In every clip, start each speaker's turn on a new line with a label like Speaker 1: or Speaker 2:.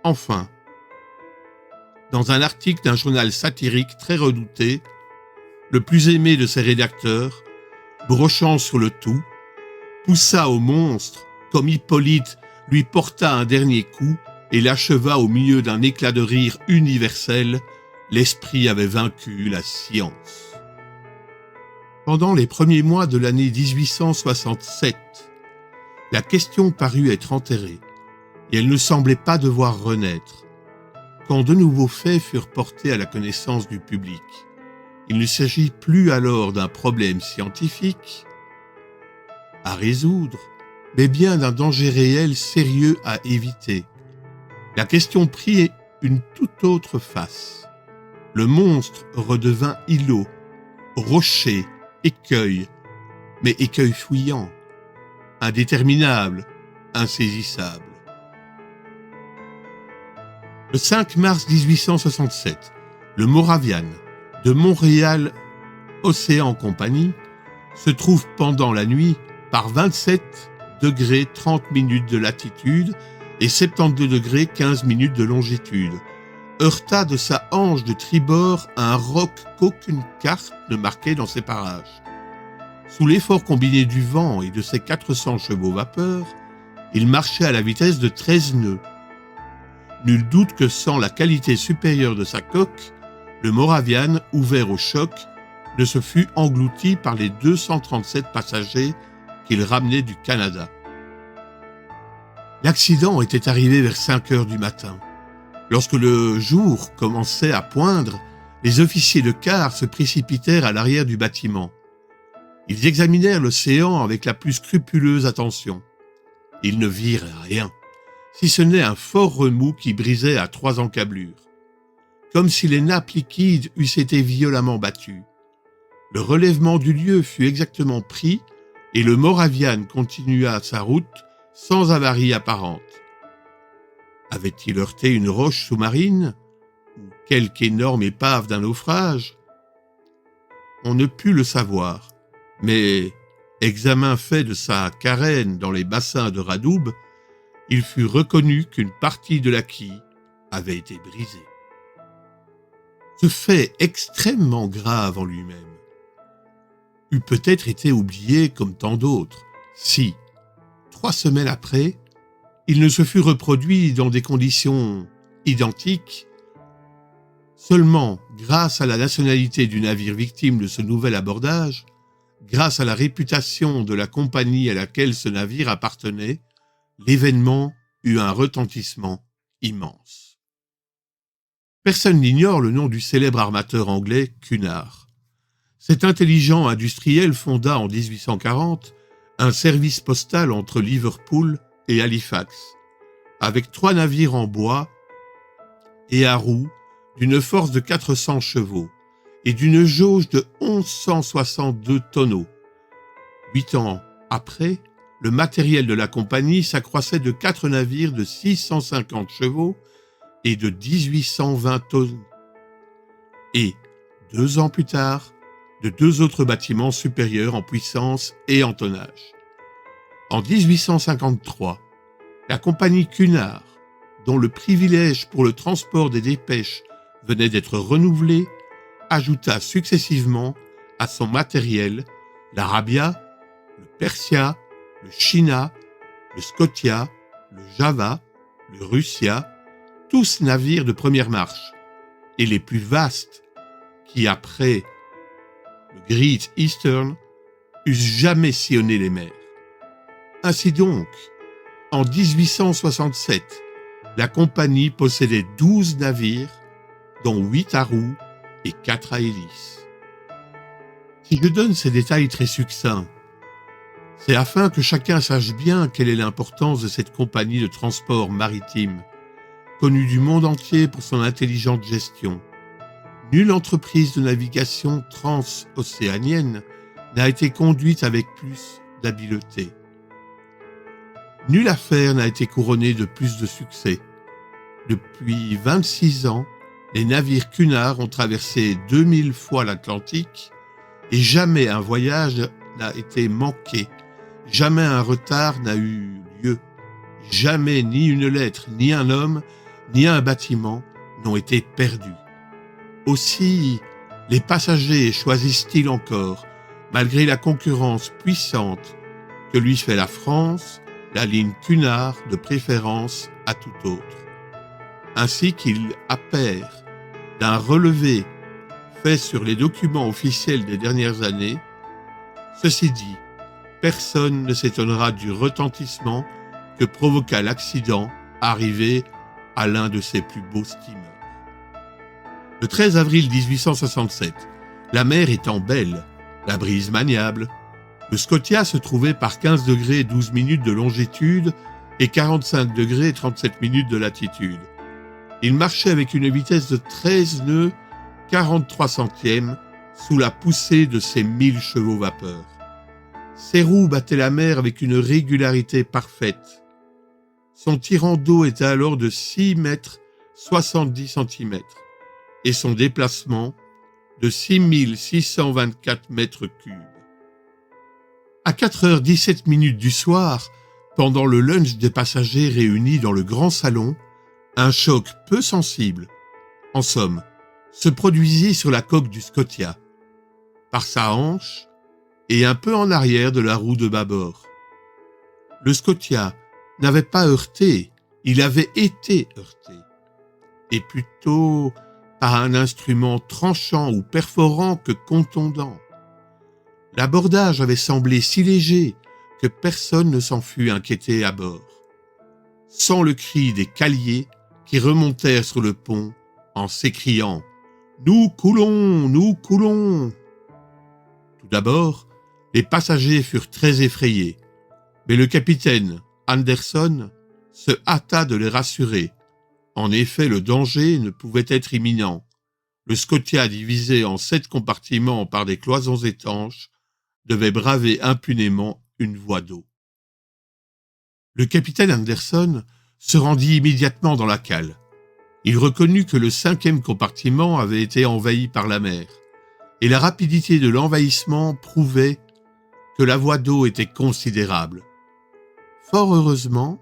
Speaker 1: Enfin, dans un article d'un journal satirique très redouté, le plus aimé de ses rédacteurs, brochant sur le tout, poussa au monstre comme Hippolyte lui porta un dernier coup et l'acheva au milieu d'un éclat de rire universel. L'esprit avait vaincu la science. Pendant les premiers mois de l'année 1867, la question parut être enterrée, et elle ne semblait pas devoir renaître. Quand de nouveaux faits furent portés à la connaissance du public, il ne s'agit plus alors d'un problème scientifique à résoudre, mais bien d'un danger réel sérieux à éviter. La question prit une toute autre face. Le monstre redevint îlot, rocher, écueil, mais écueil fouillant, indéterminable, insaisissable. Le 5 mars 1867, le Moravian de Montréal Océan Compagnie se trouve pendant la nuit par 27 degrés 30 minutes de latitude et 72 degrés 15 minutes de longitude, heurta de sa hanche de tribord un roc qu'aucune carte ne marquait dans ses parages. Sous l'effort combiné du vent et de ses 400 chevaux vapeur, il marchait à la vitesse de 13 nœuds. Nul doute que sans la qualité supérieure de sa coque, le Moravian, ouvert au choc, ne se fût englouti par les 237 passagers qu'il ramenait du Canada. L'accident était arrivé vers 5 heures du matin. Lorsque le jour commençait à poindre, les officiers de quart se précipitèrent à l'arrière du bâtiment. Ils examinèrent l'océan avec la plus scrupuleuse attention. Ils ne virent rien, si ce n'est un fort remous qui brisait à 3 encablures, comme si les nappes liquides eussent été violemment battues. Le relèvement du lieu fut exactement pris et le Moravian continua sa route sans avarie apparente. Avait-il heurté une roche sous-marine ou quelque énorme épave d'un naufrage? On ne put le savoir, mais, examen fait de sa carène dans les bassins de Radoub, il fut reconnu qu'une partie de la quille avait été brisée. Ce fait extrêmement grave en lui-même eût peut-être été oublié comme tant d'autres si, 3 semaines après, il ne se fût reproduit dans des conditions identiques. Seulement, grâce à la nationalité du navire victime de ce nouvel abordage, grâce à la réputation de la compagnie à laquelle ce navire appartenait, l'événement eut un retentissement immense. Personne n'ignore le nom du célèbre armateur anglais Cunard. Cet intelligent industriel fonda en 1840 un service postal entre Liverpool et Halifax, avec 3 navires en bois et à roues d'une force de 400 chevaux et d'une jauge de 1162 tonneaux. 8 ans après, le matériel de la compagnie s'accroissait de 4 navires de 650 chevaux et de 1820 tonnes. Et, 2 ans plus tard, de 2 autres bâtiments supérieurs en puissance et en tonnage. En 1853, la compagnie Cunard, dont le privilège pour le transport des dépêches venait d'être renouvelé, ajouta successivement à son matériel l'Arabia, le Persia, le China, le Scotia, le Java, le Russia, tous navires de première marche, et les plus vastes, qui après le Great Eastern eussent jamais sillonné les mers. Ainsi donc, en 1867, la compagnie possédait 12 navires, dont 8 à roues et 4 à hélices. Si je donne ces détails très succincts, c'est afin que chacun sache bien quelle est l'importance de cette compagnie de transport maritime, connue du monde entier pour son intelligente gestion. Nulle entreprise de navigation transocéanienne n'a été conduite avec plus d'habileté. Nulle affaire n'a été couronnée de plus de succès. Depuis 26 ans, les navires Cunard ont traversé 2000 fois l'Atlantique et jamais un voyage n'a été manqué, jamais un retard n'a eu lieu, jamais ni une lettre ni un homme ni un bâtiment n'ont été perdus. Aussi, les passagers choisissent-ils encore, malgré la concurrence puissante que lui fait la France, la ligne Cunard de préférence à tout autre. Ainsi qu'il appert d'un relevé fait sur les documents officiels des dernières années. Ceci dit, personne ne s'étonnera du retentissement que provoqua l'accident arrivé à l'un de ses plus beaux steamers. Le 13 avril 1867, la mer étant belle, la brise maniable, le Scotia se trouvait par 15 degrés 12 minutes de longitude et 45 degrés 37 minutes de latitude. Il marchait avec une vitesse de 13 nœuds 43 centièmes sous la poussée de ses 1000 chevaux vapeur. Ses roues battaient la mer avec une régularité parfaite. Son tirant d'eau était alors de 6 mètres 70 centimètres et son déplacement de 6624 mètres cubes. À 4h17 du soir, pendant le lunch des passagers réunis dans le grand salon, un choc peu sensible, en somme, se produisit sur la coque du Scotia, par sa hanche et un peu en arrière de la roue de bâbord. Le Scotia n'avait pas heurté, il avait été heurté, et plutôt par un instrument tranchant ou perforant que contondant. L'abordage avait semblé si léger que personne ne s'en fut inquiété à bord, sans le cri des caliers qui remontèrent sur le pont en s'écriant « Nous coulons, nous coulons !» Tout d'abord, les passagers furent très effrayés, mais le capitaine Anderson se hâta de les rassurer. En effet, le danger ne pouvait être imminent. Le Scotia, divisé en 7 compartiments par des cloisons étanches, devait braver impunément une voie d'eau. Le capitaine Anderson se rendit immédiatement dans la cale. Il reconnut que le 5e compartiment avait été envahi par la mer, et la rapidité de l'envahissement prouvait que la voie d'eau était considérable. Fort heureusement,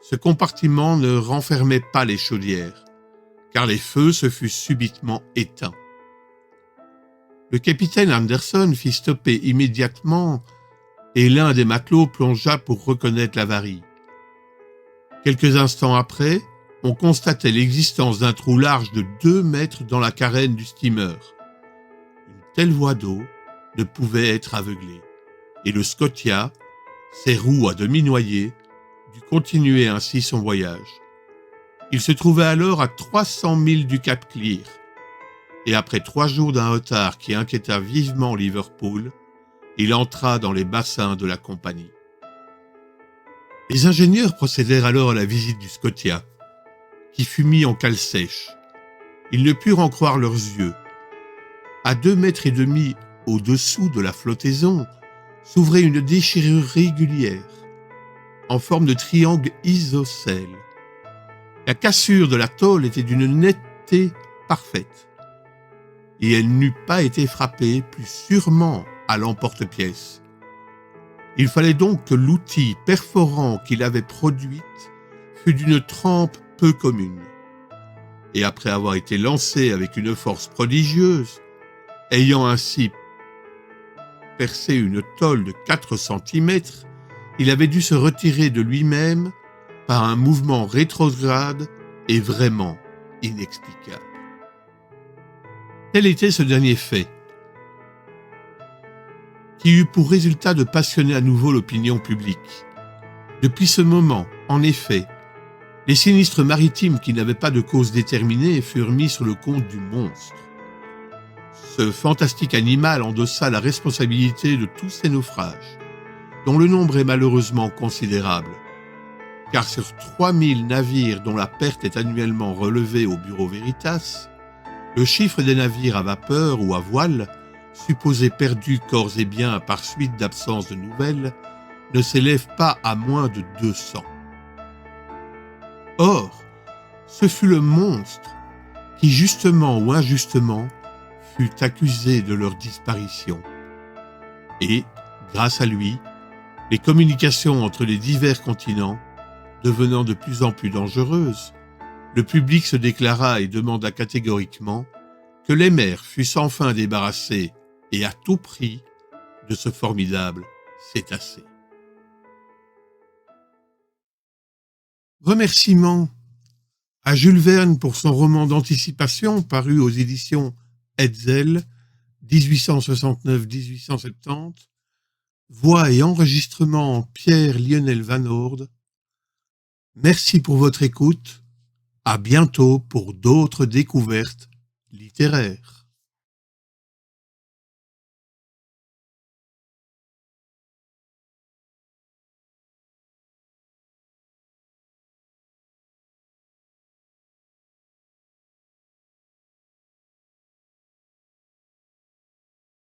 Speaker 1: ce compartiment ne renfermait pas les chaudières, car les feux se furent subitement éteints. Le capitaine Anderson fit stopper immédiatement et l'un des matelots plongea pour reconnaître l'avarie. Quelques instants après, on constatait l'existence d'un trou large de 2 mètres dans la carène du steamer. Une telle voie d'eau ne pouvait être aveuglée, et le Scotia, ses roues à demi noyées, dut continuer ainsi son voyage. Il se trouvait alors à 300 milles du Cap Clear, et après 3 jours d'un retard qui inquiéta vivement Liverpool, il entra dans les bassins de la compagnie. Les ingénieurs procédèrent alors à la visite du Scotia, qui fut mis en cale sèche. Ils ne purent en croire leurs yeux. À 2,5 mètres au-dessous de la flottaison, s'ouvrait une déchirure régulière, en forme de triangle isocèle. La cassure de la tôle était d'une netteté parfaite, et elle n'eût pas été frappée plus sûrement à l'emporte-pièce. Il fallait donc que l'outil perforant qu'il avait produit fût d'une trempe peu commune. Et après avoir été lancé avec une force prodigieuse, ayant ainsi percé une tôle de 4 centimètres, il avait dû se retirer de lui-même par un mouvement rétrograde et vraiment inexplicable. Tel était ce dernier fait, qui eut pour résultat de passionner à nouveau l'opinion publique. Depuis ce moment, en effet, les sinistres maritimes qui n'avaient pas de cause déterminée furent mis sur le compte du monstre. Ce fantastique animal endossa la responsabilité de tous ces naufrages, dont le nombre est malheureusement considérable, car sur 3000 navires dont la perte est annuellement relevée au Bureau Veritas, le chiffre des navires à vapeur ou à voile, supposés perdus corps et biens par suite d'absence de nouvelles, ne s'élève pas à moins de 200. Or, ce fut le monstre qui, justement ou injustement, fut accusé de leur disparition. Et, grâce à lui, les communications entre les divers continents, devenant de plus en plus dangereuses, le public se déclara et demanda catégoriquement que les mers fussent enfin débarrassés, et à tout prix, de ce formidable cétacé. Remerciements à Jules Verne pour son roman d'anticipation paru aux éditions Hetzel, 1869-1870. Voix et enregistrement Pierre-Lionel Van Oord. Merci pour votre écoute. À bientôt pour d'autres découvertes littéraires.